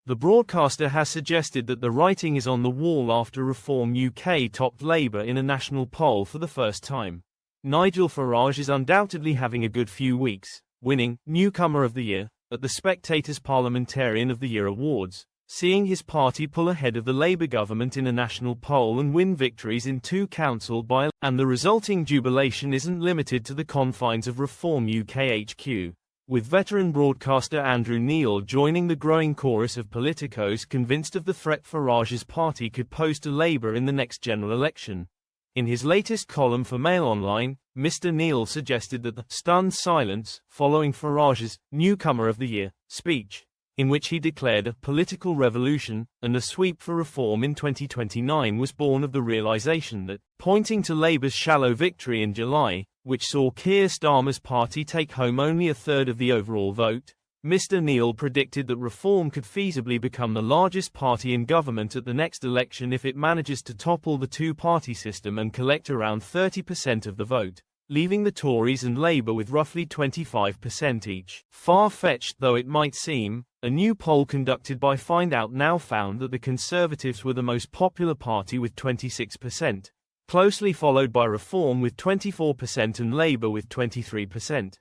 The broadcaster has suggested that the writing is on the wall after Reform UK topped Labour in a national poll for the first time. Nigel Farage is undoubtedly having a good few weeks, winning Newcomer of the Year at the Spectator's Parliamentarian of the Year Awards, seeing his party pull ahead of the Labour government in a national poll and win victories in 2 council by-elections, and the resulting jubilation isn't limited to the confines of Reform UK HQ, with veteran broadcaster Andrew Neil joining the growing chorus of politicos convinced of the threat Farage's party could pose to Labour in the next general election. In his latest column for Mail Online, Mr. Neil suggested that the stunned silence following Farage's Newcomer of the Year speech, in which he declared a political revolution and a sweep for reform in 2029, was born of the realization that, pointing to Labour's shallow victory in July, which saw Keir Starmer's party take home only a third of the overall vote, Mr. Neil predicted that Reform could feasibly become the largest party in government at the next election if it manages to topple the two-party system and collect around 30% of the vote, leaving the Tories and Labour with roughly 25% each. Far-fetched though it might seem, a new poll conducted by Find Out now found that the Conservatives were the most popular party with 26%, closely followed by Reform with 24% and Labour with 23%.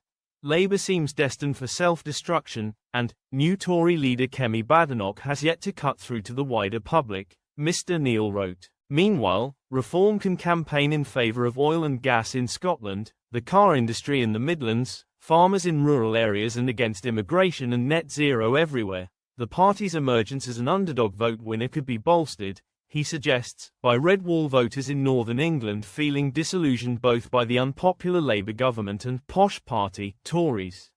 Labour seems destined for self-destruction, and new Tory leader Kemi Badenoch has yet to cut through to the wider public, Mr. Neil wrote. Meanwhile, Reform can campaign in favour of oil and gas in Scotland, the car industry in the Midlands, farmers in rural areas, and against immigration and net zero everywhere. The party's emergence as an underdog vote winner could be bolstered, he suggests, by red wall voters in northern England feeling disillusioned both by the unpopular Labour government and posh party, Tories.